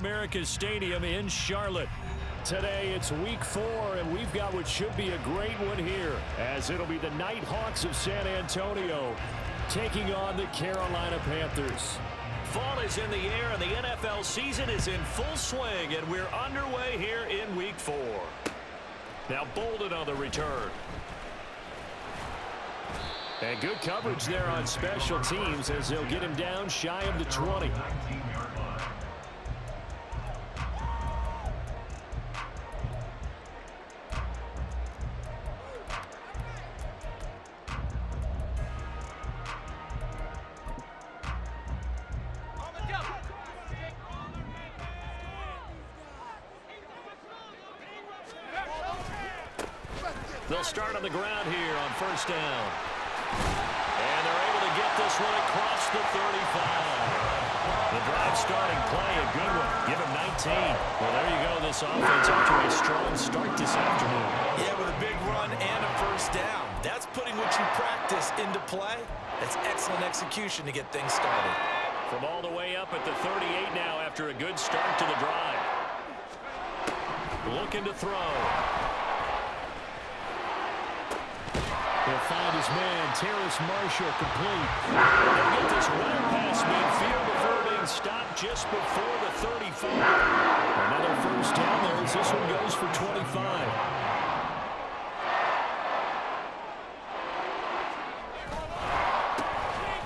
America Stadium in Charlotte. Today it's week 4, and we've got what should be a great one here, as it'll be the Nighthawks of San Antonio taking on the Carolina Panthers. Fall is in the air, and the NFL season is in full swing, and we're underway here in week 4. Now Bolden on the return. And good coverage there on special teams as they'll get him down shy of the 20. They'll start on the ground here on first down. And they're able to get this one across the 35. The drive starting play, a good one. Give him 19. Well, there you go. This offense off to a strong start this afternoon. Yeah, with a big run and a first down. That's putting what you practice into play. That's excellent execution to get things started. From all the way up at the 38 now after a good start to the drive. Looking to throw. He'll find his man, Terrace Marshall, complete. They'll get this running past midfield before being stopped just before the 35. Another first down there as this one goes for 25.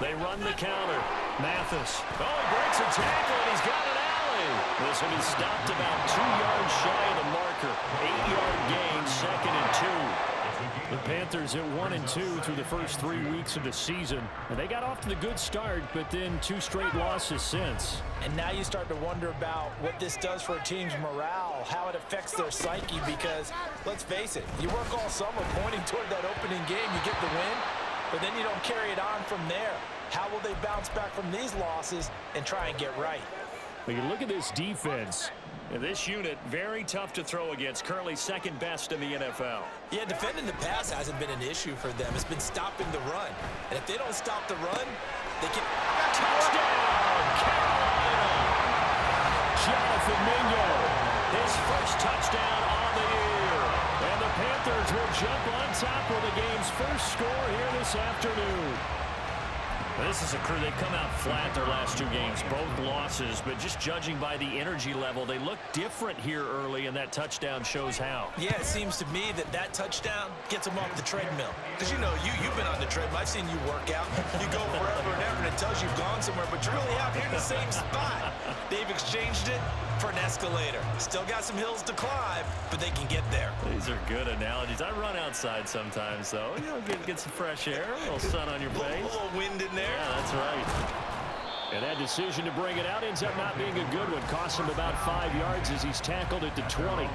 They run the counter. Mathis. Oh, he breaks a tackle, and he's got an alley. This one is stopped about 2 yards shy of the marker. 8-yard gain, 2nd and 2. The Panthers at 1-2 through the first 3 weeks of the season. And they got off to the good start, but then 2 straight losses since. And now you start to wonder about what this does for a team's morale, how it affects their psyche, because, let's face it, you work all summer pointing toward that opening game, you get the win, but then you don't carry it on from there. How will they bounce back from these losses and try and get right? But you look at this defense. And this unit, very tough to throw against, currently second best in the NFL. Yeah, defending the pass hasn't been an issue for them. It's been stopping the run. And if they don't stop the run, they can... Touchdown, Carolina! Jonathan Mingo. His first touchdown on the year. And the Panthers will jump on top with the game's first score here this afternoon. This is a crew. They've come out flat their last 2 games, both losses, but just judging by the energy level, they look different here early, and that touchdown shows how. Yeah, it seems to me that touchdown gets them off the treadmill. Because, you know, you've been on the treadmill. I've seen you work out. You go forever and ever, and it tells you've gone somewhere, but you're really out here in the same spot. They've exchanged it for an escalator. Still got some hills to climb, but they can get there. These are good analogies. I run outside sometimes, though. You know, get some fresh air, a little sun on your face. A little wind in there. Yeah, that's right. And that decision to bring it out ends up not being a good one. Costs him about 5 yards as he's tackled at the 20.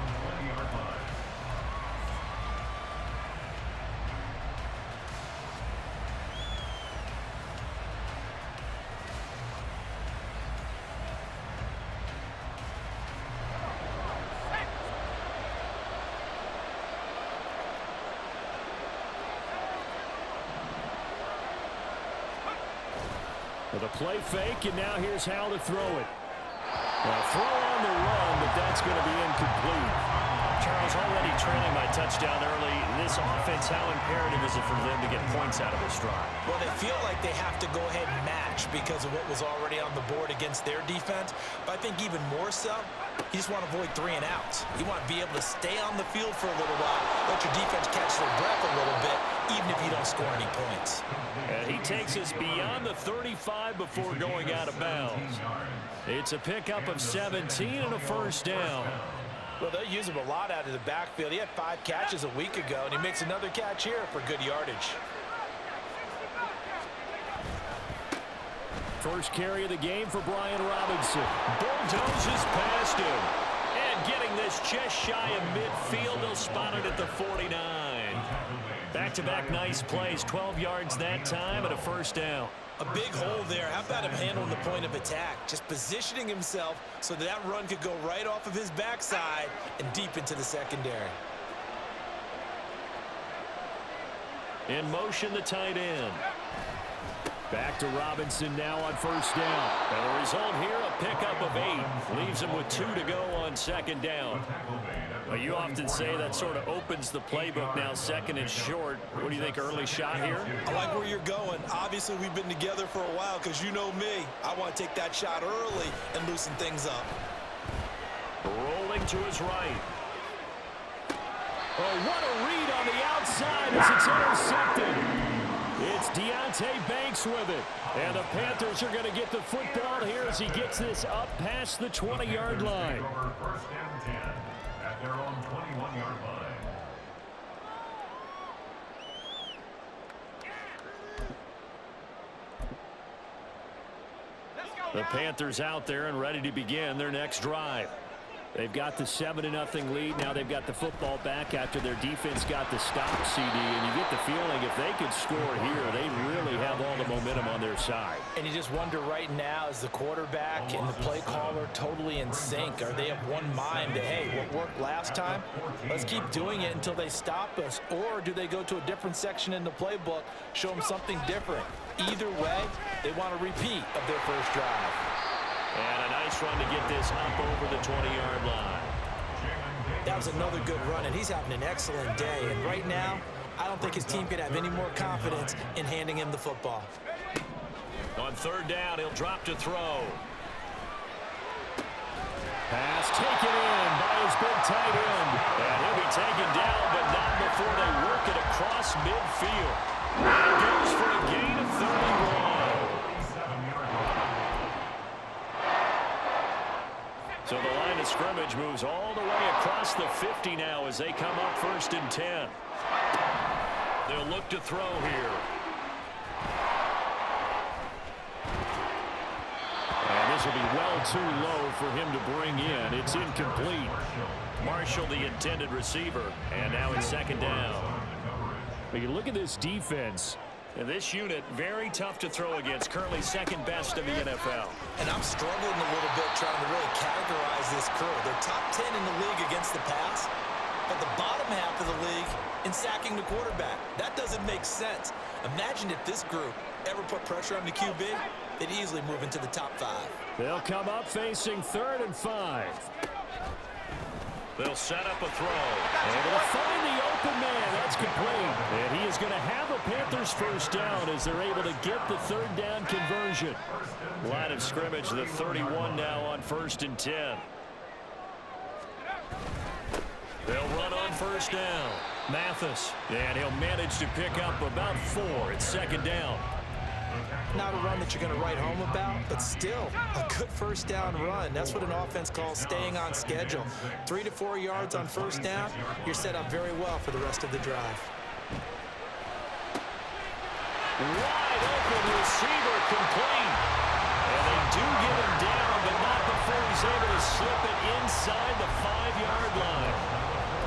With a play fake, and now here's how to throw it. Well, throw on the run, but that's going to be incomplete. Charles, already trailing by touchdown early. This offense, how imperative is it for them to get points out of this drive? Well, they feel like they have to go ahead and match because of what was already on the board against their defense. But I think even more so, you just want to avoid 3 and outs. You want to be able to stay on the field for a little while, let your defense catch their breath a little bit, even if you don't score any points. And he takes us beyond the 35 before going out of bounds. It's a pickup of 17 and a first down. Well, they'll use him a lot out of the backfield. He had 5 catches a week ago, and he makes another catch here for good yardage. First carry of the game for Brian Robinson. Bulldozes past him. And getting this just shy of midfield, they'll spot it at the 49. Back-to-back nice plays, 12 yards that time and a first down. A big hole there. How about him handling the point of attack? Just positioning himself so that run could go right off of his backside and deep into the secondary. In motion, the tight end. Back to Robinson now on first down. And the result here, a pickup of 8. Leaves him with 2 to go on second down. Well, you often say that sort of opens the playbook now, second and short. What do you think, early shot here? I like where you're going. Obviously, we've been together for a while because you know me. I want to take that shot early and loosen things up. Rolling to his right. Oh, what a read on the outside as it's intercepted. It's Deonte Banks with it. And the Panthers are going to get the football here as he gets this up past the 20-yard line. First and 10 at their own 21-yard line. The Panthers out there and ready to begin their next drive. They've got the 7-0 lead. Now they've got the football back after their defense got the stop, CD. And you get the feeling if they could score here, they really have all the momentum on their side. And you just wonder right now, is the quarterback and the play caller totally in sync? Are they of one mind that, hey, what worked last time, let's keep doing it until they stop us? Or do they go to a different section in the playbook, show them something different? Either way, they want a repeat of their first drive. And a nice run to get this up over the 20-yard line. That was another good run, and he's having an excellent day. And right now, I don't think his team could have any more confidence in handing him the football. On third down, he'll drop to throw. Pass taken in by his big tight end. And he'll be taken down, but not before they work it across midfield. That goes for a gain of 31. So the line of scrimmage moves all the way across the 50 now as they come up first and 10. They'll look to throw here. And this will be well too low for him to bring in. It's incomplete. Marshall, the intended receiver, and now it's second down. But you look at this defense. And this unit, very tough to throw against, currently second best of the NFL. And I'm struggling a little bit trying to really categorize this crew. They're top 10 in the league against the pass, but the bottom half of the league in sacking the quarterback. That doesn't make sense. Imagine if this group ever put pressure on the QB, they'd easily move into the top 5. They'll come up facing 3rd and 5. They'll set up a throw. Able to find the open man. That's complete. And he is going to have a Panthers first down as they're able to get the 3rd down conversion. Line of scrimmage, the 31 now on first and 10. They'll run on first down. Mathis, and he'll manage to pick up about 4 at second down. Not a run that you're going to write home about, but still a good first down run. That's what an offense calls staying on schedule. 3 to 4 yards on first down, you're set up very well for the rest of the drive. Wide open receiver complete. And they do get him down, but not before he's able to slip it inside the 5-yard line.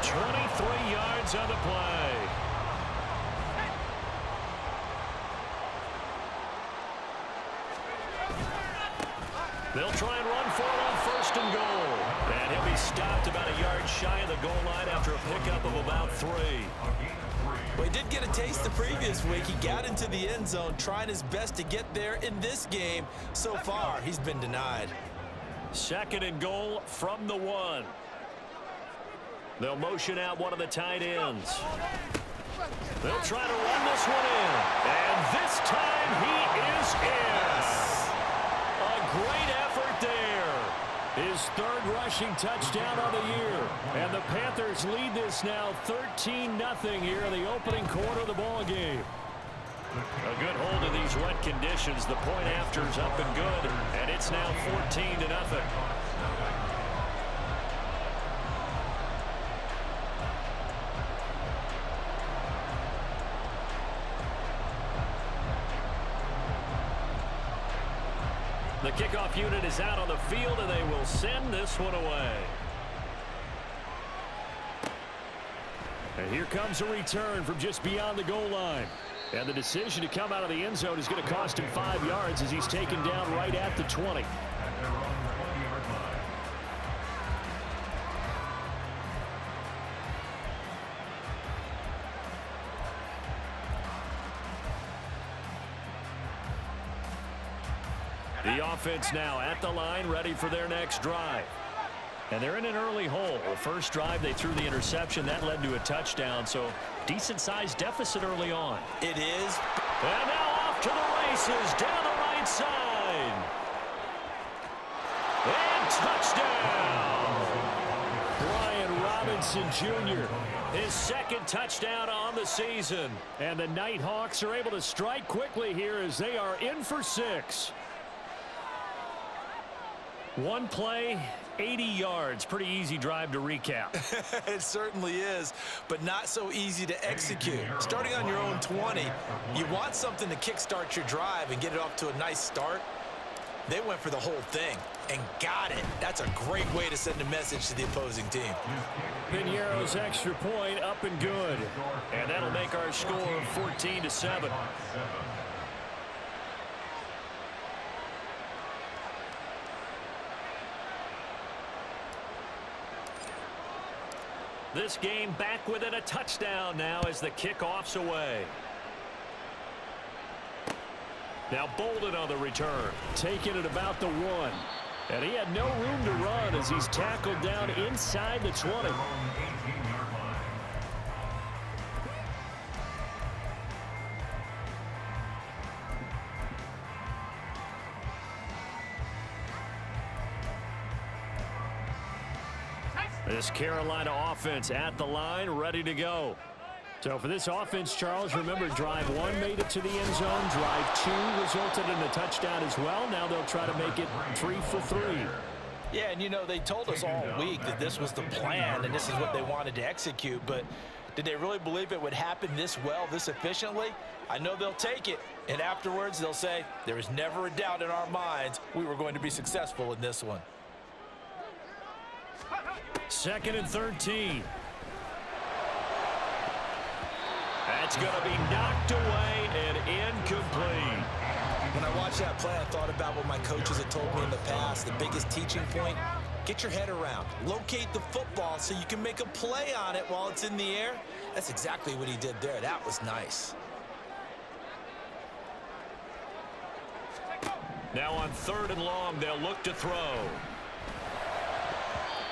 23 yards on the play. They'll try and run for it on first and goal. And he'll be stopped about a yard shy of the goal line after a pickup of about 3. Well, he did get a taste the previous week. He got into the end zone trying his best to get there in this game. So far, he's been denied. Second and goal from the 1. They'll motion out one of the tight ends. They'll try to run this one in. And this time he is in. A great effort there. His 3rd rushing touchdown of the year. And the Panthers lead this now 13-0 here in the opening quarter of the ball game. A good hold of these wet conditions. The point after's up and good. And it's now 14-0. The kickoff unit is out on the field, and they will send this one away. And here comes a return from just beyond the goal line. And the decision to come out of the end zone is going to cost him 5 yards as he's taken down right at the 20. The offense now at the line, ready for their next drive. And they're in an early hole. The first drive, they threw the interception. That led to a touchdown, so decent-sized deficit early on. It is. And now off to the races, down the right side. And touchdown! Brian Robinson Jr., his second touchdown on the season. And the Nighthawks are able to strike quickly here as they are in for 6. One play, 80 yards. Pretty easy drive to recap. It certainly is, but not so easy to execute. Starting on your own 20, you want something to kickstart your drive and get it off to a nice start. They went for the whole thing and got it. That's a great way to send a message to the opposing team. Piñeiro's extra point up and good. And that'll make our score 14-7. This game back within a touchdown now as the kickoff's away. Now Bolden on the return, taking it about the 1. And he had no room to run as he's tackled down inside the 20. This Carolina offense at the line, ready to go. So for this offense, Charles, remember drive 1 made it to the end zone. Drive 2 resulted in a touchdown as well. Now they'll try to make it 3 for 3. Yeah, and you know, they told us all week that this was the plan and this is what they wanted to execute, but did they really believe it would happen this well, this efficiently? I know they'll take it, and afterwards they'll say, there was never a doubt in our minds we were going to be successful in this one. 2nd and 13. That's going to be knocked away and incomplete. When I watched that play, I thought about what my coaches had told me in the past. The biggest teaching point, get your head around. Locate the football so you can make a play on it while it's in the air. That's exactly what he did there. That was nice. Now on 3rd and long, they'll look to throw.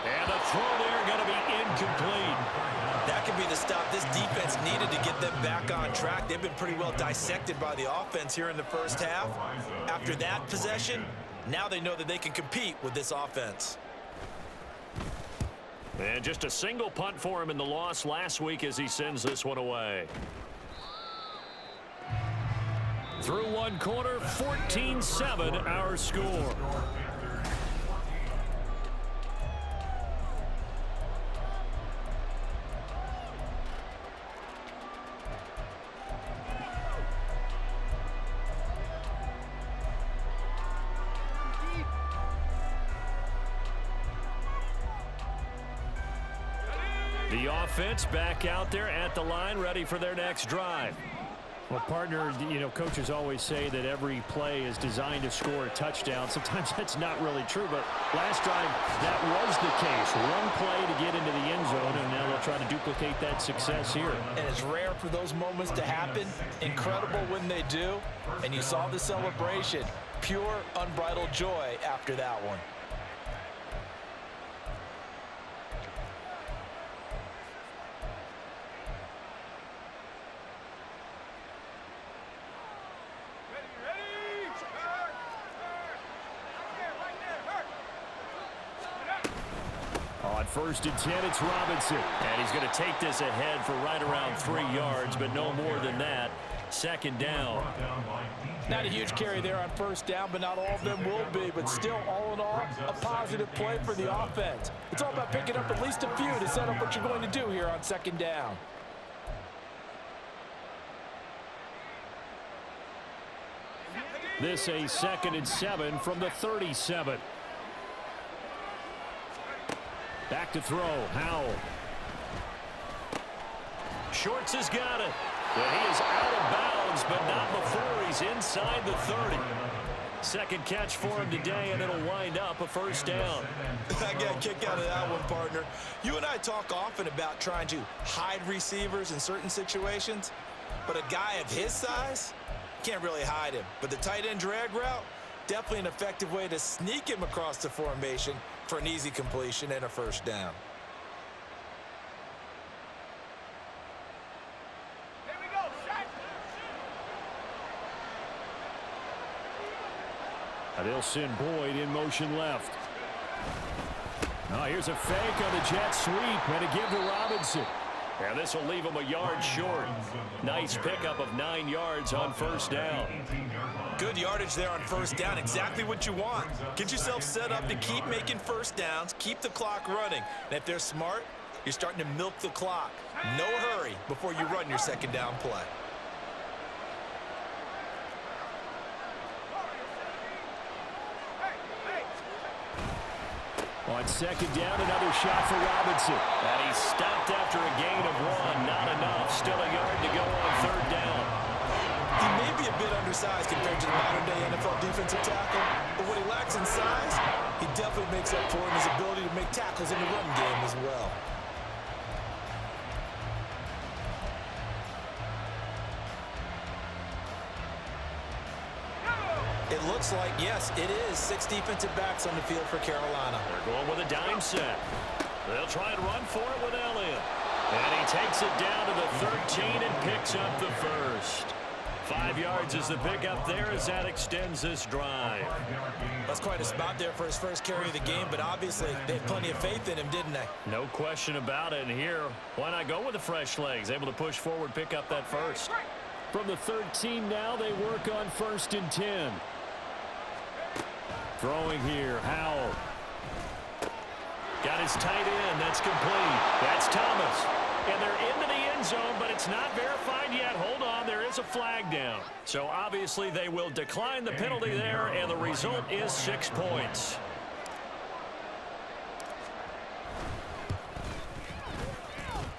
And the throw there going to be incomplete. That could be the stop this defense needed to get them back on track. They've been pretty well dissected by the offense here in the first half. After that possession, now they know that they can compete with this offense. And just a single punt for him in the loss last week as he sends this one away. Through one quarter, 14-7 our score. The offense back out there at the line, ready for their next drive. Well, partner, you know, coaches always say that every play is designed to score a touchdown. Sometimes that's not really true, but last drive, that was the case. One play to get into the end zone, and now they'll try to duplicate that success here. And it's rare for those moments to happen. Incredible when they do. And you saw the celebration. Pure, unbridled joy after that one. On 1st and 10, it's Robinson. And he's going to take this ahead for right around 3 yards, but no more than that. 2nd down. Not a huge carry there on 1st down, but not all of them will be. But still, all in all, a positive play for the offense. It's all about picking up at least a few to set up what you're going to do here on 2nd down. This a 2nd and 7 from the 37. Back to throw, Howell. Schwartz has got it. But he is out of bounds, but not before he's inside the 30. Second catch for him today, and it'll wind up a 1st down. I got a kick out of that one, partner. You and I talk often about trying to hide receivers in certain situations, but a guy of his size can't really hide him. But the tight end drag route, Definitely an effective way to sneak him across the formation for an easy completion and a first down. They'll send Boyd in motion left. Oh, here's a fake on the jet sweep, and a give to Robinson. And this will leave him a yard short. Nice pickup of 9 yards on first down. Good yardage there on first down. Exactly what you want. Get yourself set up to keep making first downs, keep the clock running. And if they're smart, you're starting to milk the clock. No hurry before you run your second down play. On second down, another shot for Robinson. And he's stopped after a gain of 1. Not enough. Still a yard to go on third down. He may be a bit undersized compared to the modern-day NFL defensive tackle, but what he lacks in size, he definitely makes up for in his ability to make tackles in the run game as well. It looks like, yes, it is 6 defensive backs on the field for Carolina. They're going with a dime set. They'll try and run for it with Elliott. And he takes it down to the 13 and picks up the first. 5 yards is the pickup there as that extends this drive. That's quite a spot there for his first carry of the game, but obviously they had plenty of faith in him, didn't they? No question about it. And here, why not go with the fresh legs? Able to push forward, pick up that first. From the 13 now, they work on 1st and 10. Throwing here, Howell. Got his tight end. That's complete. That's Thomas. And they're into the end zone, but it's not verified yet. Hold on, there is a flag down. So obviously they will decline the penalty there, and the result is 6 points.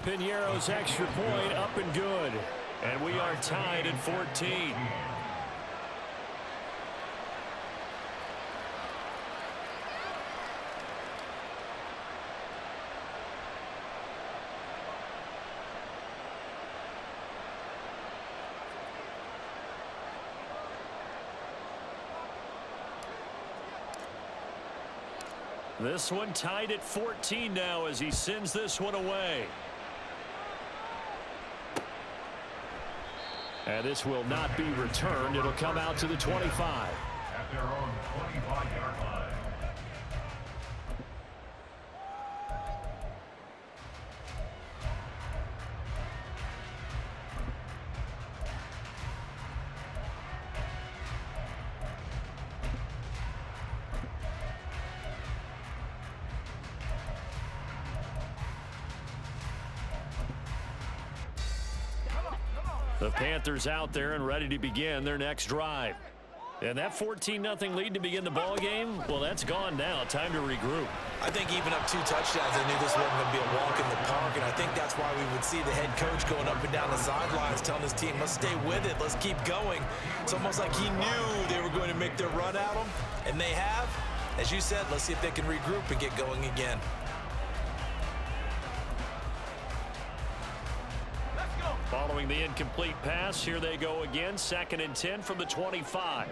Piñeiro's extra point up and good. And we are tied at 14. This one tied at 14 now as he sends this one away. And this will not be returned. It'll come out to the 25. At their own 25-yard line. The Panthers out there and ready to begin their next drive. And that 14-0 lead to begin the ball game, well, that's gone now. Time to regroup. I think even up 2 touchdowns, they knew this wasn't going to be a walk in the park, and I think that's why we would see the head coach going up and down the sidelines telling his team, let's stay with it, let's keep going. It's almost like he knew they were going to make their run at him, and they have. As you said, let's see if they can regroup and get going again. Following the incomplete pass, here they go again. 2nd and 10 from the 25.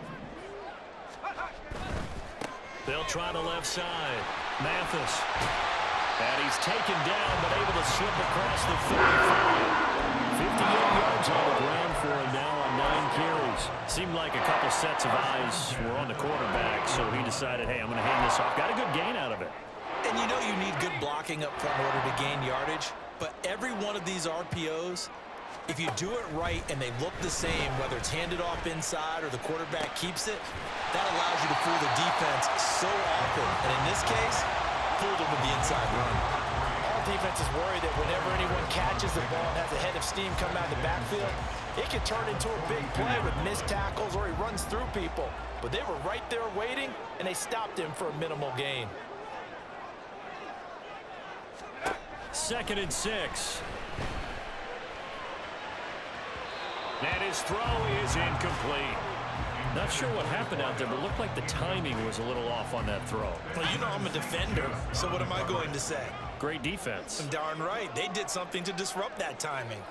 They'll try the left side. Mathis. And he's taken down, but able to slip across the 35. 58 yards on the ground for him now on 9 carries. Seemed like a couple sets of eyes were on the quarterback, so he decided, hey, I'm going to hand this off. Got a good gain out of it. And you know you need good blocking up front in order to gain yardage, but every one of these RPOs, if you do it right and they look the same, whether it's handed off inside or the quarterback keeps it, that allows you to fool the defense so often. And in this case, fooled them with the inside run. All defenses worry that whenever anyone catches the ball and has a head of steam come out of the backfield, it can turn into a big play with missed tackles or he runs through people. But they were right there waiting, and they stopped him for a minimal gain. 2nd and 6. And his throw is incomplete. Not sure what happened out there, but it looked like the timing was a little off on that throw. Well, you know I'm a defender, so what am I going to say? Great defense. Darn right. They did something to disrupt that timing.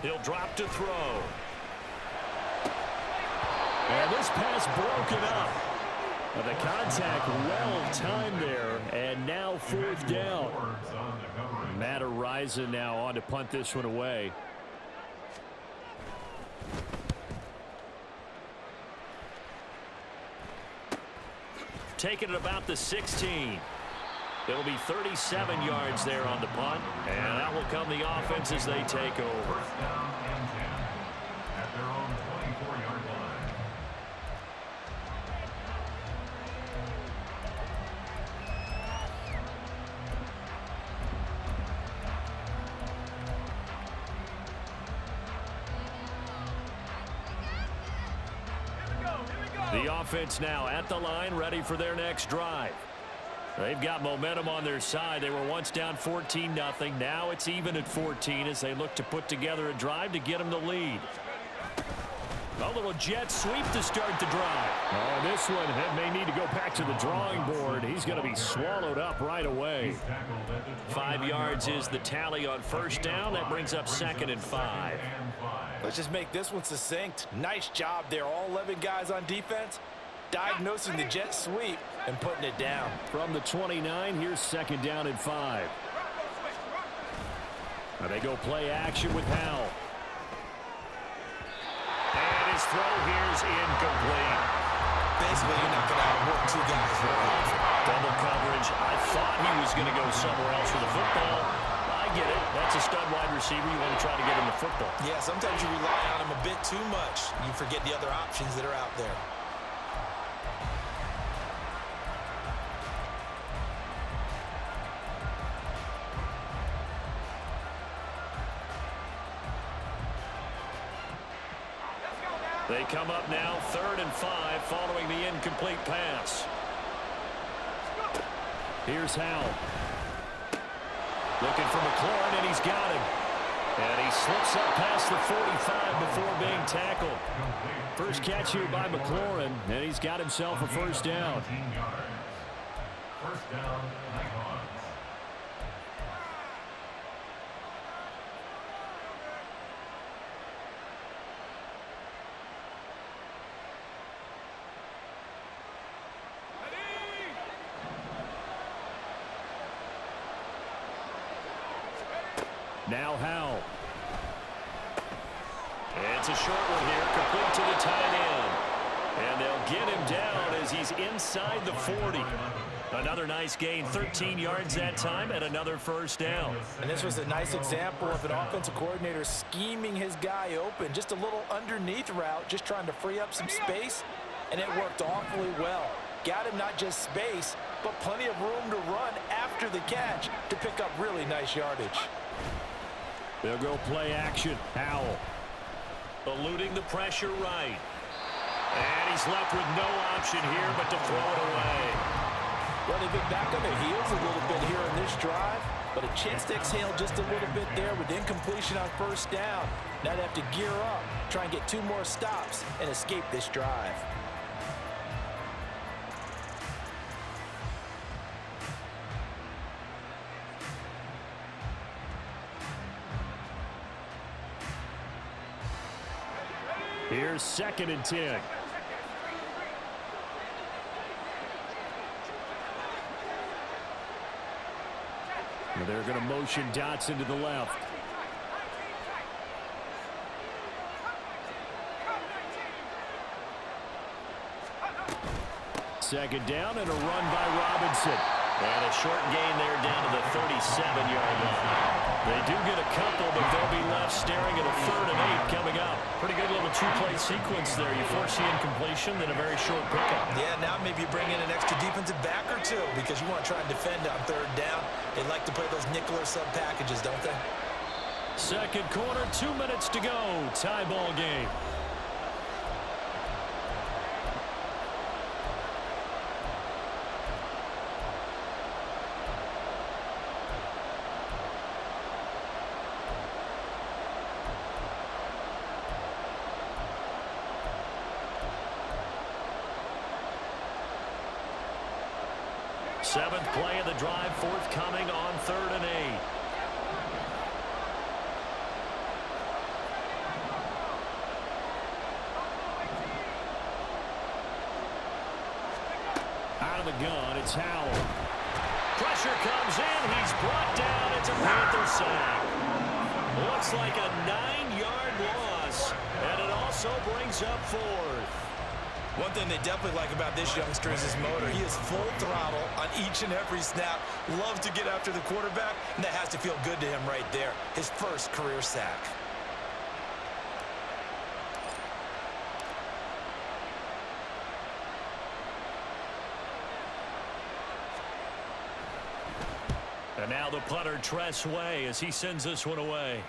He'll drop to throw. And this pass broken up. But the contact well timed there, and now fourth down. Matt Araiza now on to punt this one away. Taking it about the 16. It'll be 37 yards there on the punt, and that will come the offense as they take over. First down and 10 at their own 24-yard line. The offense now at the line, ready for their next drive. They've got momentum on their side. They were once down 14-0. Now it's even at 14 as they look to put together a drive to get them the lead. A little jet sweep to start the drive. Oh, this one may need to go back to the drawing board. He's going to be swallowed up right away. 5 yards is the tally on first down. That brings up 2nd and 5. Let's just make this one succinct. Nice job there. All 11 guys on defense diagnosing the jet sweep and putting it down. From the 29, here's 2nd down and 5. Now they go play action with Howell. And his throw here's incomplete. Basically, you're not going to outwork two guys very often. Double coverage. I thought he was going to go somewhere else for the football. I get it. That's a stud wide receiver. You want to try to get him the football. Yeah, sometimes you rely on him a bit too much. You forget the other options that are out there. They come up now 3rd and 5 following the incomplete pass. Here's Howell. Looking for McLaurin, and he's got him. And he slips up past the 45 before being tackled. First catch here by McLaurin, and he's got himself a first down. 19 yards. First down, Nighthawks. Now Howell. It's a short one here, complete to the tight end. And they'll get him down as he's inside the 40. Another nice gain, 13 yards that time, and another first down. And this was a nice example of an offensive coordinator scheming his guy open. Just a little underneath route, just trying to free up some space, and it worked awfully well. Got him not just space, but plenty of room to run after the catch to pick up really nice yardage. They'll go play action. Howell. Eluding the pressure right. And he's left with no option here but to throw it away. Well, they've been back on their heels a little bit here in this drive, but a chance to exhale just a little bit there with incompletion on first down. Now they have to gear up, try and get 2 more stops, and escape this drive. Here's 2nd and 10. Well, they're going to motion Dotson to the left. Second down and a run by Robinson. And a short gain there down to the 37-yard line. They do get a couple, but they'll be left staring at a 3rd and 8 coming up. Pretty good little 2-play sequence there. You force the incompletion, then a very short pickup. Yeah, now maybe you bring in an extra defensive back or 2 because you want to try and defend on 3rd down. They like to play those nickel or sub packages, don't they? Second quarter, 2 minutes to go. Tie ball game. Seventh play of the drive, forthcoming on 3rd and 8. Out of the gun, it's Howell. Pressure comes in. He's brought down. It's a Panther sack. Looks like a 9-yard loss, and it also brings up 4th. One thing they definitely like about this youngster is his motor. He is full throttle on each and every snap. Loves to get after the quarterback, and that has to feel good to him right there. His first career sack. And now the punter, Tress Way, as he sends this one away.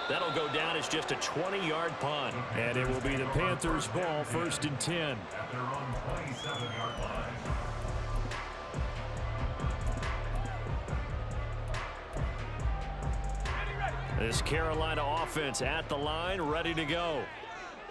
That'll go down as just a 20-yard punt. And it will be the Panthers' ball, 1st and 10. At their own 27-yard line. This Carolina offense at the line, ready to go.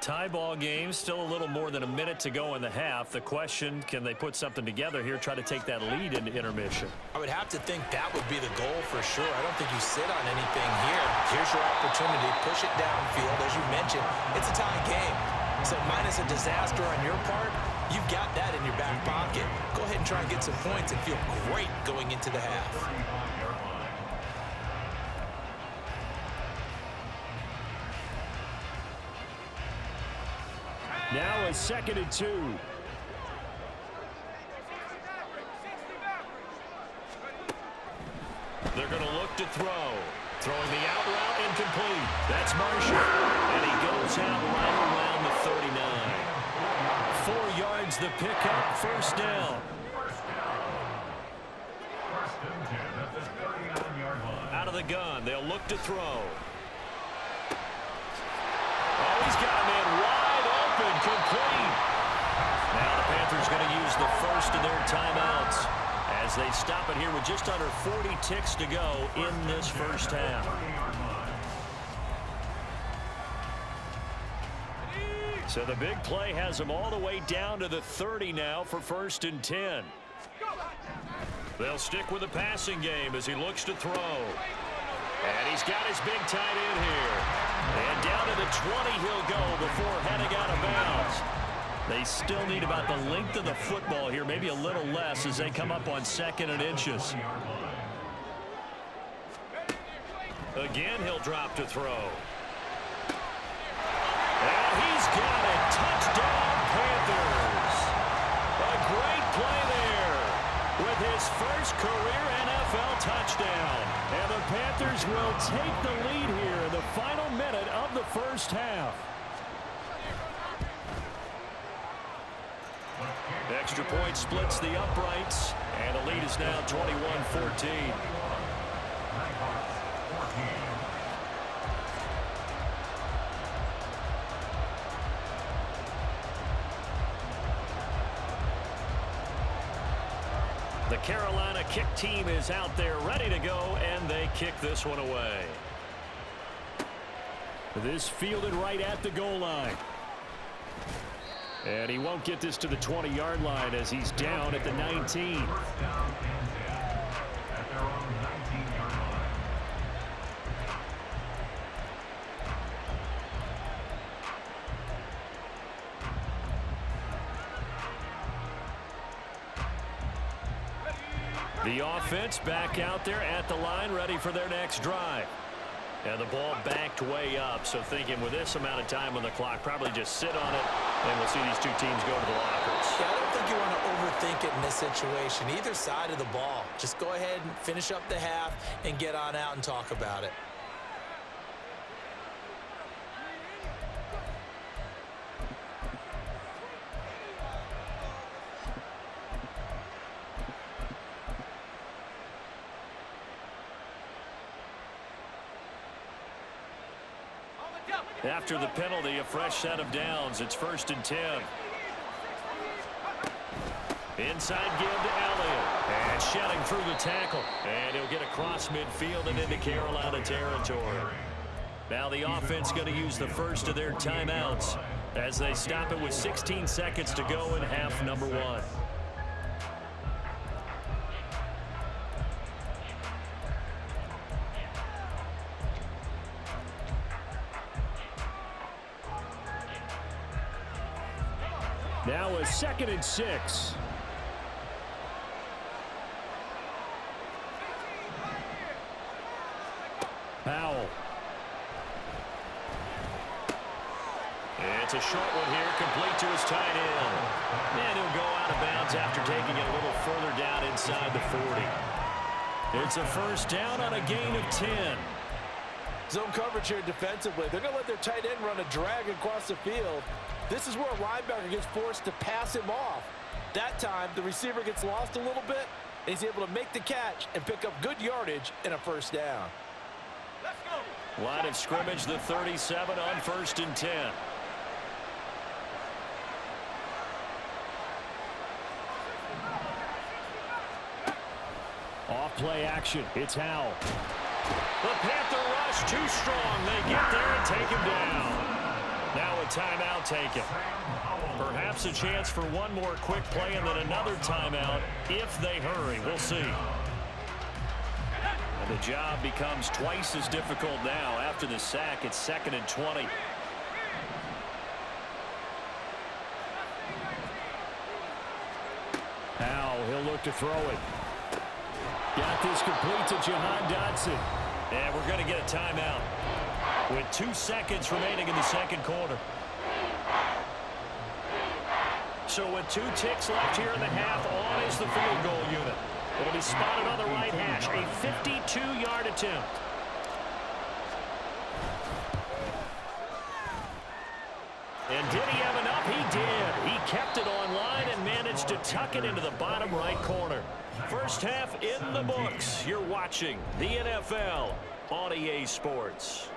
Tie ball game, still a little more than a minute to go in the half. The question, can they put something together here, try to take that lead into intermission? I would have to think that would be the goal for sure. I don't think you sit on anything here. Here's your opportunity. Push it downfield. As you mentioned, it's a tie game. So minus a disaster on your part, you've got that in your back pocket. Go ahead and try and get some points and feel great going into the half. 35-yard line. Now a 2nd and 2. They're going to look to throw. Throwing the out route incomplete. That's Marshall. And he goes out right around the 39. 4 yards the pickup, 1st down. First and 10 at the 39-yard line. Out of the gun, they'll look to throw. Oh, he's got a man wide open, complete. Now the Panthers going to use the first of their timeouts as they stop it here with just under 40 ticks to go in this first half. So the big play has them all the way down to the 30 now for 1st and 10. They'll stick with the passing game as he looks to throw. And he's got his big tight end here. And down to the 20 he'll go before heading out of bounds. They still need about the length of the football here, maybe a little less as they come up on 2nd and inches. Again, he'll drop to throw. And he's got it. Touchdown, Panthers. A great play there with his first career NFL touchdown. And the Panthers will take the lead here in the final minute of the first half. Extra point splits the uprights, and the lead is now 21-14. The Carolina kick team is out there ready to go, and they kick this one away. This fielded right at the goal line. And he won't get this to the 20-yard line as he's down at the 19. First down and 10 at their own 19-yard line. The offense back out there at the line, ready for their next drive. And the ball backed way up, so thinking with this amount of time on the clock, probably just sit on it, and we'll see these two teams go to the lockers. Yeah, I don't think you want to overthink it in this situation. Either side of the ball. Just go ahead and finish up the half and get on out and talk about it. After the penalty, a fresh set of downs. It's 1st and 10. Inside give to Elliott. And shedding through the tackle. And he'll get across midfield and into Carolina territory. Now the offense going to use the first of their timeouts as they stop it with 16 seconds to go in half number 1. Now a 2nd and 6. Powell. It's a short one here, complete to his tight end. And he'll go out of bounds after taking it a little further down inside the 40. It's a first down on a gain of 10. Zone coverage here defensively. They're going to let their tight end run a drag across the field. This is where a linebacker gets forced to pass him off. That time, the receiver gets lost a little bit, and he's able to make the catch and pick up good yardage and a first down. Let's go. Line of scrimmage, the 37 on 1st and 10. Off play action. It's Howell. The Panther rush too strong. They get there and take him down. Now a timeout taken. Perhaps a chance for one more quick play and then another timeout if they hurry. We'll see. And the job becomes twice as difficult now after the sack. It's 2nd and 20. Powell, he'll look to throw it. Got this complete to Jahan Dotson. And we're going to get a timeout with 2 seconds remaining in the 2nd quarter. So with 2 ticks left here in the half, on is the field goal unit. It'll be spotted on the right hash, a 52-yard attempt. And did he have enough? He did. He kept it on line and managed to tuck it into the bottom right corner. First half in the books. You're watching the NFL on EA Sports.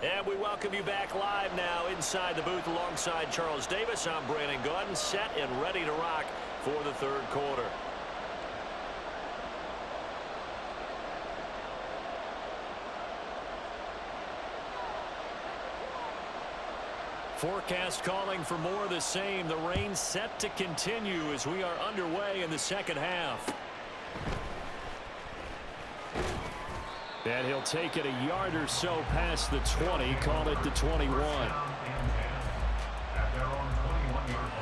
And we welcome you back live now inside the booth alongside Charles Davis. I'm Brandon Gaudin, set and ready to rock for the 3rd quarter. Forecast calling for more of the same. The rain set to continue as we are underway in the 2nd half. And he'll take it a yard or so past the 20, call it the 21. At their own 21-yard line.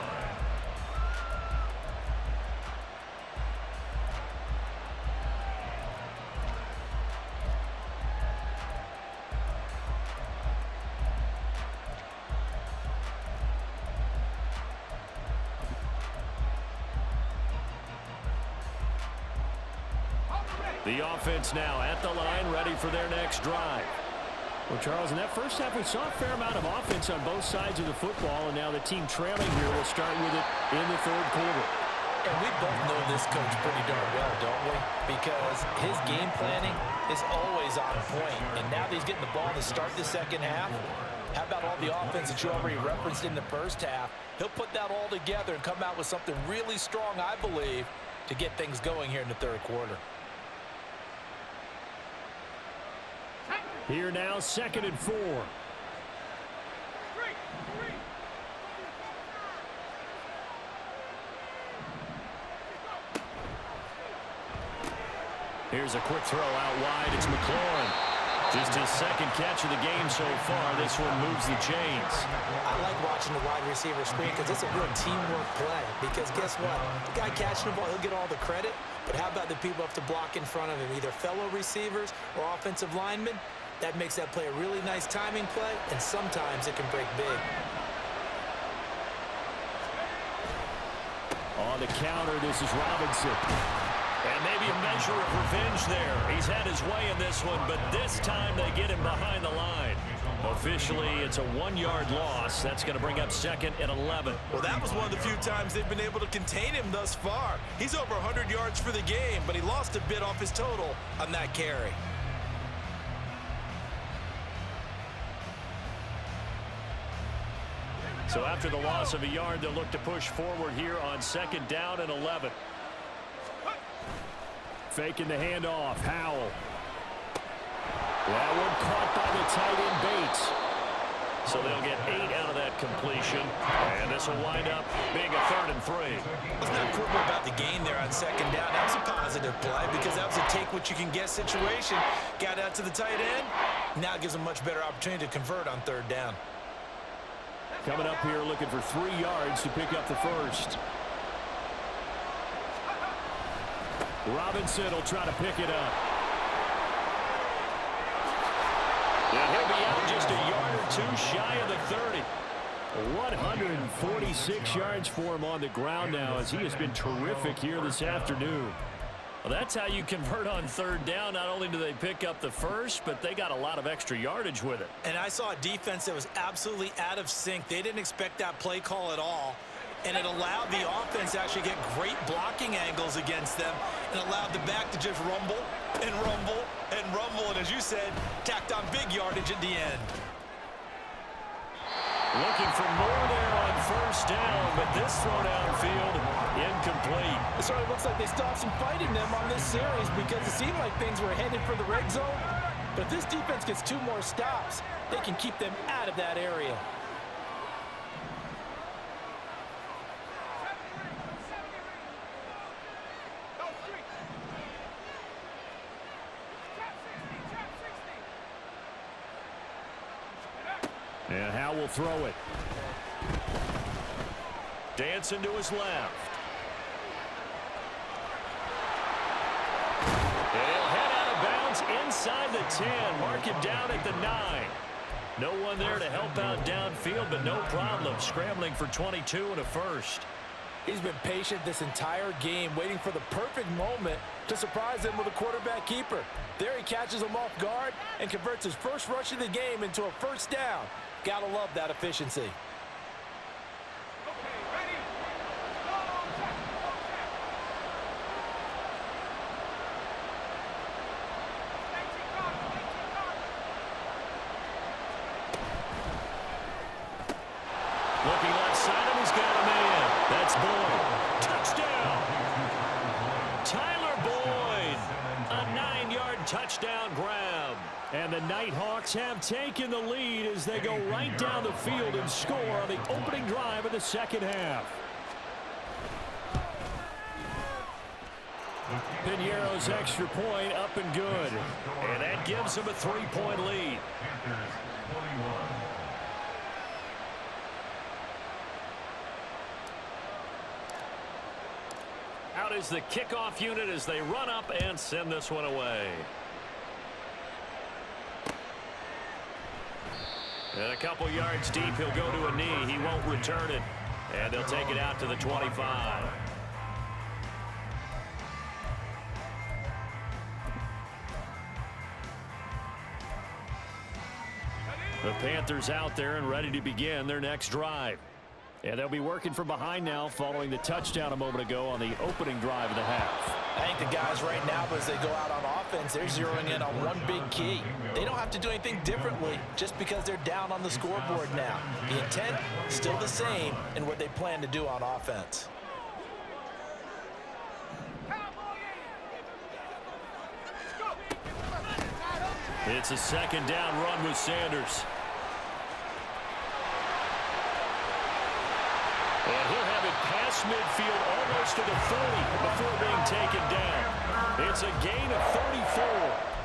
The offense now at the line, ready for their next drive. Well, Charles, in that first half, we saw a fair amount of offense on both sides of the football, and now the team trailing here will start with it in the 3rd quarter. And we both know this coach pretty darn well, don't we? Because his game planning is always on point. And now that he's getting the ball to start the 2nd half, how about all the offense that you already referenced in the first half? He'll put that all together and come out with something really strong, I believe, to get things going here in the 3rd quarter. Here now, 2nd and 4. Here's a quick throw out wide. It's McLaurin. Just his 2nd catch of the game so far. This one moves the chains. I like watching the wide receiver screen because it's a real teamwork play. Because guess what? The guy catching the ball, he'll get all the credit. But how about the people who have to block in front of him, either fellow receivers or offensive linemen? That makes that play a really nice timing play, and sometimes it can break big. On the counter, this is Robinson. And maybe a measure of revenge there. He's had his way in this one, but this time they get him behind the line. Officially, it's a 1-yard loss. That's going to bring up 2nd and 11. Well, that was one of the few times they've been able to contain him thus far. He's over 100 yards for the game, but he lost a bit off his total on that carry. So after the loss of a yard, they'll look to push forward here on 2nd down and 11. Faking the handoff. Howell. That one caught by the tight end Bates. So they'll get 8 out of that completion. And this will wind up being a 3rd and 3. Let's not quibble about the gain there on 2nd down. That was a positive play because that was a take-what-you-can-get situation. Got out to the tight end. Now it gives them a much better opportunity to convert on 3rd down. Coming up here looking for 3 yards to pick up the first. Robinson will try to pick it up. And he'll be out just a yard or 2 shy of the 30. 146 yards for him on the ground now as he has been terrific here this afternoon. Well, that's how you convert on 3rd down. Not only do they pick up the first, but they got a lot of extra yardage with it. And I saw a defense that was absolutely out of sync. They didn't expect that play call at all. And it allowed the offense to actually get great blocking angles against them and allowed the back to just rumble and rumble and rumble. And as you said, tacked on big yardage at the end. Looking for more there on 1st down, but this throw downfield incomplete. It certainly looks like they still have some fight in them on this series because it seemed like things were headed for the red zone. But if this defense gets 2 more stops, they can keep them out of that area. And Howe will throw it. Dancing to his left. And he'll head out of bounds inside the 10. Mark it down at the 9. No one there to help out downfield, but no problem. Scrambling for 22 and a first. He's been patient this entire game, waiting for the perfect moment to surprise them with a quarterback keeper. There he catches him off guard and converts his first rush of the game into a 1st down. Gotta love that efficiency. Looking left side, and he's got a man. That's Boyd. Touchdown! Tyler Boyd. A 9-yard touchdown grab. And the Nighthawks have taken the lead as they go right down the field and score on the opening drive of the 2nd half. Piñeiro's extra point up and good. And that gives him a 3-point lead. Panthers 21. Out is the kickoff unit as they run up and send this one away. And a couple yards deep, he'll go to a knee. He won't return it. And they'll take it out to the 25. The Panthers out there and ready to begin their next drive. And they'll be working from behind now following the touchdown a moment ago on the opening drive of the half. I think the guys right now, as they go out on offense, they're zeroing in on one big key. They don't have to do anything differently just because they're down on the scoreboard now. The intent still the same in what they plan to do on offense. It's a 2nd down run with Sanders. And he'll have it past midfield almost to the 40 before being taken down. It's a gain of 34.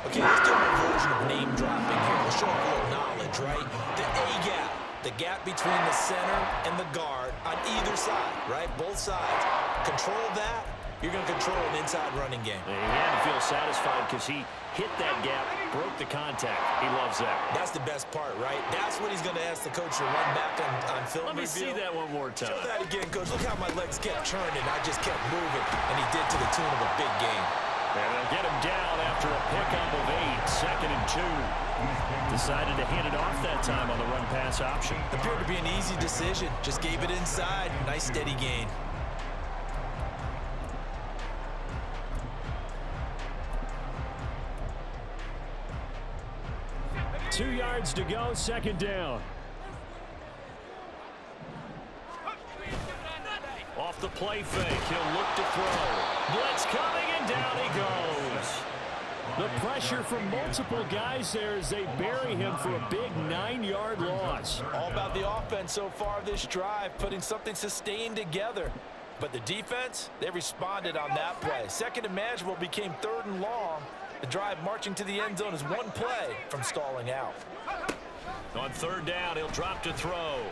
Okay, let's do a version of name dropping here. We'll show a little knowledge, right? The A-gap, the gap between the center and the guard on either side, right? Both sides. Control that, you're going to control an inside running game. And he had to feel satisfied because he hit that gap, broke the contact. He loves that. That's the best part, right? That's what he's going to ask the coach to run back on film Let me review. see that one more time. Show that again, coach. Look how my legs kept churning. I just kept moving, and he did to the tune of a big game. And they'll get him down after a pickup of 8, 2nd and 2. Decided to hand it off that time on the run-pass option. Appeared to be an easy decision. Just gave it inside. Nice, steady gain. Two yards to go, 2nd down. Off the play fake. He'll look to throw. Blitz coming, and down he goes. The pressure from multiple guys there as they bury him for a big 9-yard loss. All about the offense so far this drive, putting something sustained together. But the defense, they responded on that play. Second and manageable became 3rd and long. The drive marching to the end zone is one play from stalling out. On 3rd down, he'll drop to throw.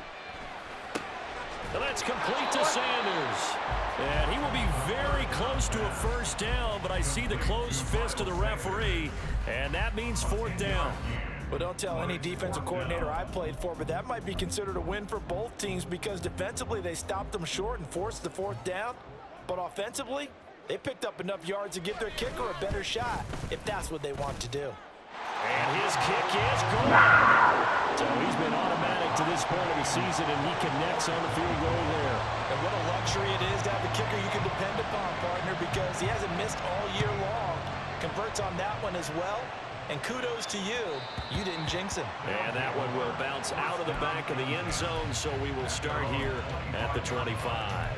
And that's complete to Sanders. And he will be very close to a 1st down, but I see the closed fist of the referee, and that means 4th down. Well, don't tell any defensive coordinator I played for, but that might be considered a win for both teams because defensively they stopped them short and forced the 4th down. But offensively, they picked up enough yards to give their kicker a better shot if that's what they want to do. And his kick is good. So he's been automatic to this point of the season, and he connects on the field goal there. And what a luxury it is to have a kicker you can depend upon, partner, because he hasn't missed all year long. Converts on that one as well. And kudos to you. You didn't jinx him. And that one will bounce out of the back of the end zone, so we will start here at the 25.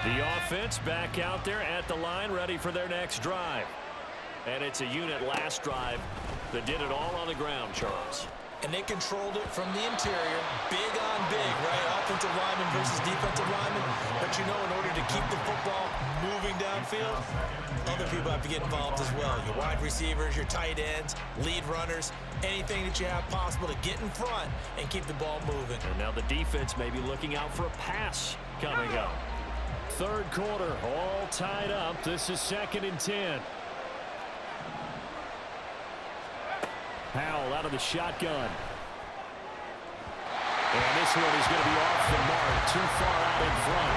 The offense back out there at the line, ready for their next drive. And it's a unit last drive that did it all on the ground, Charles. And they controlled it from the interior, big on big, right? Offensive lineman versus defensive lineman. But you know, in order to keep the football moving downfield, other people have to get involved as well. Your wide receivers, your tight ends, lead runners, anything that you have possible to get in front and keep the ball moving. And now the defense may be looking out for a pass coming up. 3rd quarter, all tied up. This is 2nd and 10. Powell out of the shotgun. And this one is going to be off the mark, too far out in front.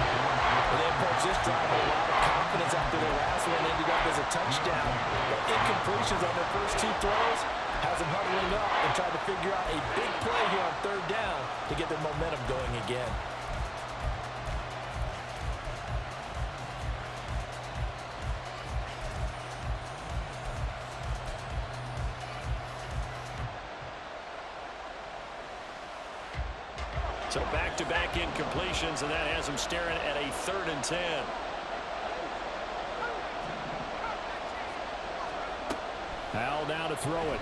Well, they approached this drive with a lot of confidence after their last one ended up as a touchdown. But incompletions on their first 2 throws has them huddling up and trying to figure out a big play here on 3rd down to get their momentum going again. So back-to-back incompletions, and that has him staring at a 3rd and 10. Powell now to throw it.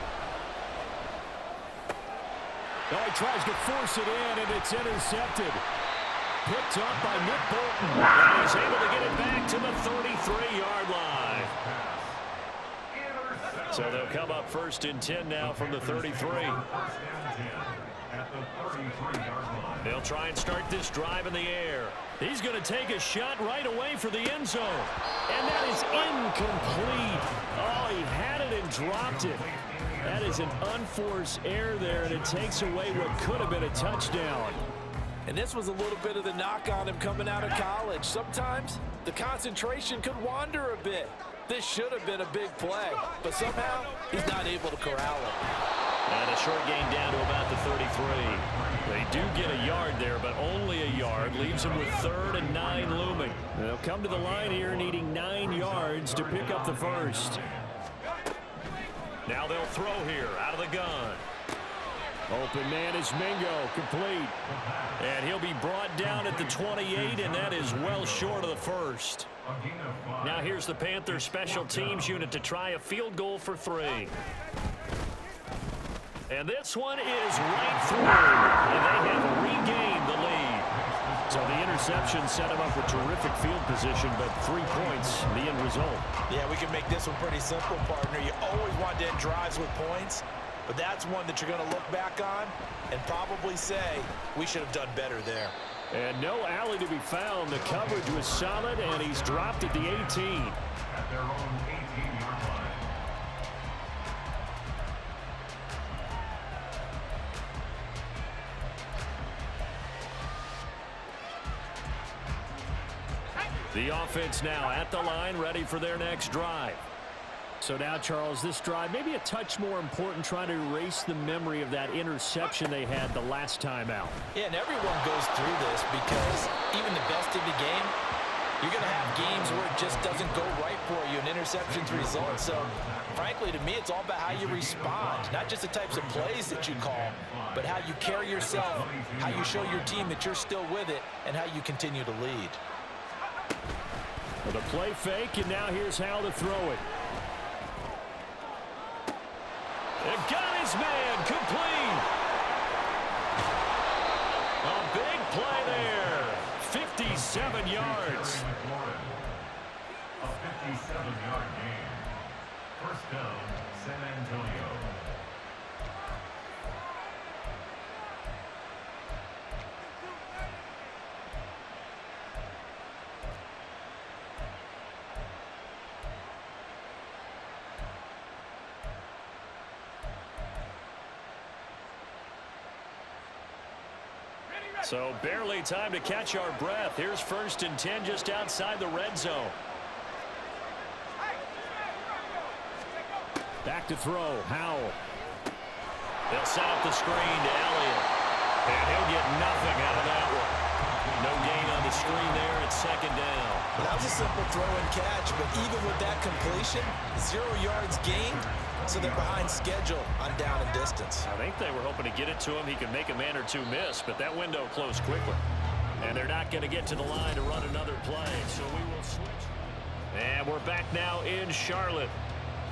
Oh, he tries to force it in, and it's intercepted. Picked up by Nick Bolton. And he's able to get it back to the 33-yard line. So they'll come up 1st and 10 now from the 33. They'll try and start this drive in the air. He's going to take a shot right away for the end zone. And that is incomplete. Oh, he had it and dropped it. That is an unforced error there, and it takes away what could have been a touchdown. And this was a little bit of the knock on him coming out of college. Sometimes the concentration could wander a bit. This should have been a big play, but somehow he's not able to corral it. And a short gain down to about the 33. They do get a yard there, but only a yard. Leaves them with 3rd and 9 looming. They'll come to the line here needing 9 yards to pick up the first. Now they'll throw here out of the gun. Open man is Mingo, complete. And he'll be brought down at the 28, and that is well short of the first. Now here's the Panthers special teams unit to try a field goal for 3. And this one is right through. And they have regained the lead. So the interception set him up with terrific field position, but 3 points, the end result. Yeah, we can make this one pretty simple, partner. You always want to end drives with points, but that's one that you're going to look back on and probably say, we should have done better there. And no alley to be found. The coverage was solid, and he's dropped at the 18. At their own 18-yard line. The offense now at the line, ready for their next drive. So now, Charles, this drive maybe a touch more important, trying to erase the memory of that interception they had the last time out. Yeah, and everyone goes through this because even the best of the a game, you're going to have games where it just doesn't go right for you and interceptions result. So, frankly, to me, it's all about how you respond, not just the types of plays that you call, but how you carry yourself, how you show your team that you're still with it, and how you continue to lead. Well, the play fake, and now here's how to throw it. It got his man complete. A big play there. 57 yards. A 57-yard gain. First down, San Antonio. So barely time to catch our breath. Here's 1st and 10 just outside the red zone. Back to throw. Howell. They'll set up the screen to Elliott. And he'll get nothing out of that one. No gain on the screen there at 2nd down. That was a simple throw and catch, but even with that completion, 0 yards gained, so they're behind schedule on down and distance. I think they were hoping to get it to him. He could make a man or two miss, but that window closed quickly. And they're not going to get to the line to run another play, so we will switch. And we're back now in Charlotte.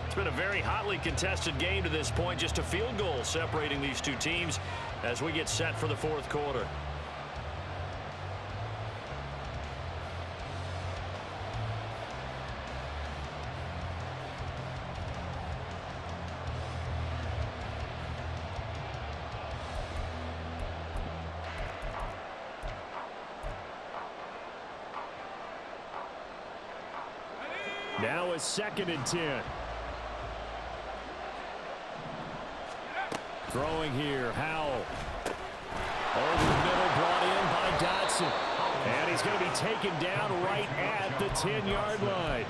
It's been a very hotly contested game to this point. Just a field goal separating these two teams as we get set for the 4th quarter. Now a 2nd and 10. Throwing here, Howell. Over the middle, brought in by Dotson. And he's going to be taken down right at the 10-yard line.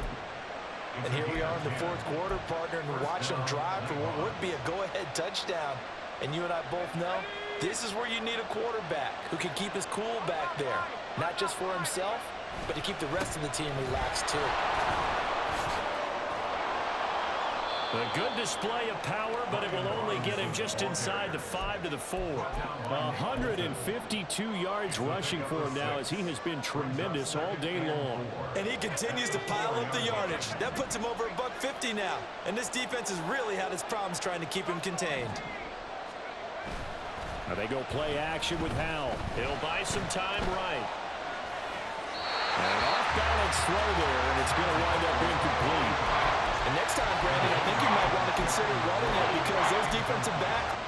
And here we are in the 4th quarter, partner, and watch them drive for what would be a go-ahead touchdown. And you and I both know this is where you need a quarterback who can keep his cool back there. Not just for himself, but to keep the rest of the team relaxed too. A good display of power, but it will only get him just inside the 5 to the 4. 152 yards rushing for him now as he has been tremendous all day long. And he continues to pile up the yardage. That puts him over $150 now. And this defense has really had its problems trying to keep him contained. Now they go play action with Howell. He'll buy some time right. An off-balance throw there, and it's going to wind up incomplete. And next time, Brandon, I think you might want to consider running it because those defensive backs.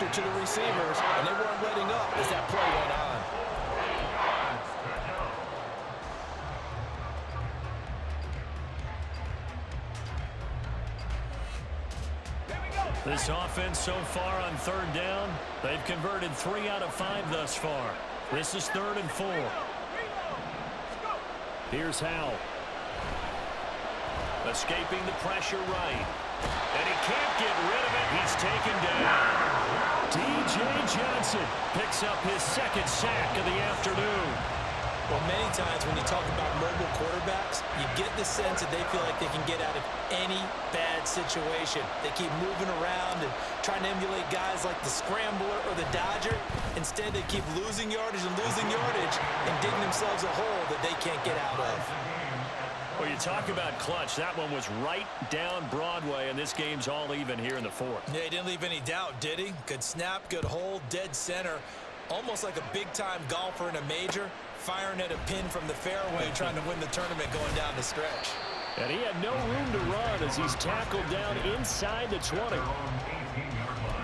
pressure to the receivers, and they weren't letting up as that play went on. This offense so far on third down, they've converted 3 out of 5 thus far. This is 3rd and 4. Here's Howell. Escaping the pressure right. And he can't get rid of it. He's taken down. D.J. Johnson picks up his 2nd sack of the afternoon. Well, many times when you talk about mobile quarterbacks, you get the sense that they feel like they can get out of any bad situation. They keep moving around and trying to emulate guys like the Scrambler or the Dodger. Instead, they keep losing yardage and digging themselves a hole that they can't get out of. Well, you talk about clutch. That one was right down Broadway, and this game's all even here in the 4th. Yeah, he didn't leave any doubt, did he? Good snap, good hold, dead center. Almost like a big-time golfer in a major, firing at a pin from the fairway, trying to win the tournament going down the stretch. And he had no room to run as he's tackled down inside the 20. Their own 18-yard line.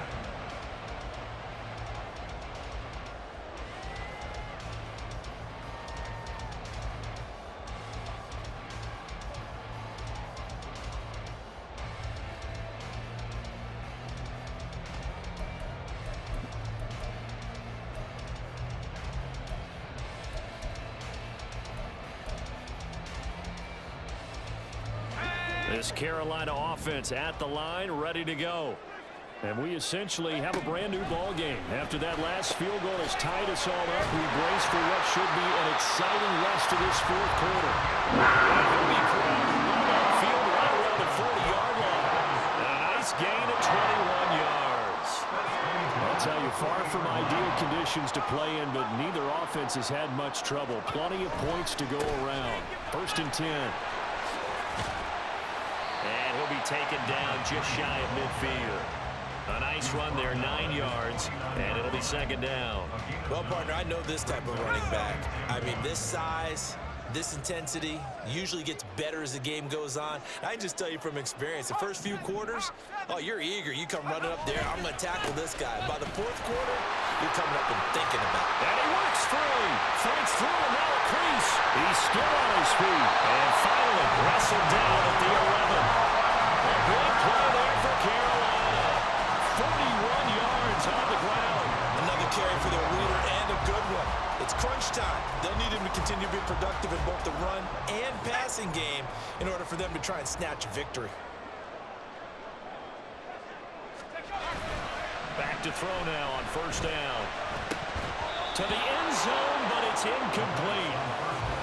This Carolina offense at the line, ready to go. And we essentially have a brand new ball game. After that last field goal has tied us all up, we brace for what should be an exciting rest of this 4th quarter. And he'll be corralled upfield right around the 40-yard line. A nice gain of 21 yards. I'll tell you, far from ideal conditions to play in, but neither offense has had much trouble. Plenty of points to go around. 1st and 10. And he'll be taken down just shy of midfield. A nice run there, 9 yards, and it'll be 2nd down. Well, partner, I know this type of running back. I mean, this size, this intensity usually gets better as the game goes on. I can just tell you from experience, the first few quarters, oh, you're eager. You come running up there, I'm going to tackle this guy. By the 4th quarter, you're coming up and thinking about it. And he works free. Fights through and now a crease. He's still on his feet. And finally wrestled down at the 11. A big play there for Carolina. 41 yards on the ground. Another carry for their leader and a good one. It's crunch time. They'll need him to continue to be productive in both the run and passing game in order for them to try and snatch a victory. Back to throw now on 1st down. To the end zone, but it's incomplete.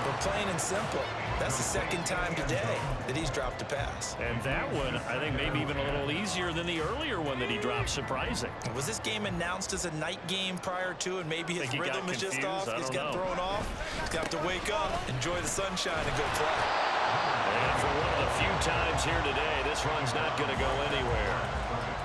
But plain and simple, that's the 2nd time today that he's dropped a pass. And that one, I think, maybe even a little easier than the earlier one that he dropped. Surprising. Was this game announced as a night game prior to, and maybe his rhythm is just off? He's got thrown off. He's got to wake up, enjoy the sunshine, and go play. And for one of the few times here today, this run's not going to go anywhere.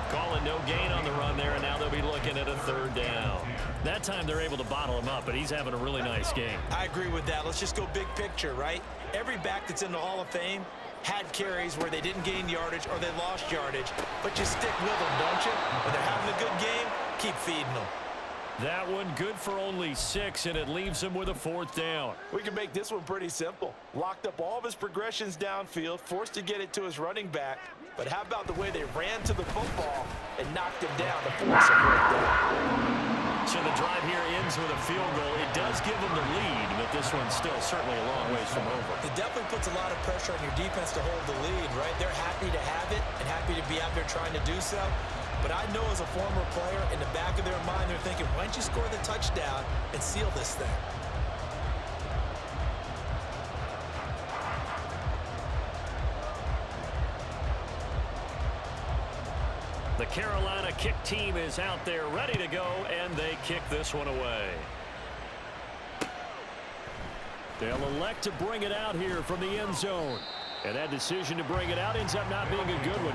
Calling no gain on the run there, and now they'll be looking at a 3rd down. That time they're able to bottle him up, but he's having a really nice game. I agree with that. Let's just go big picture, right? Every back that's in the Hall of Fame had carries where they didn't gain yardage or they lost yardage, but you stick with them, don't you? When they're having a good game, keep feeding them. That one good for only 6, and it leaves him with a 4th down. We can make this one pretty simple. Locked up all of his progressions downfield, forced to get it to his running back. But how about the way they ran to the football and knocked him down to force a 4th down? So the drive here ends with a field goal. It does give them the lead, but this one's still certainly a long ways from over. It definitely puts a lot of pressure on your defense to hold the lead, right? They're happy to have it and happy to be out there trying to do so. But I know as a former player, in the back of their mind, they're thinking, why don't you score the touchdown and seal this thing? The Carolina kick team is out there ready to go, and they kick this one away. They'll elect to bring it out here from the end zone. And that decision to bring it out ends up not being a good one.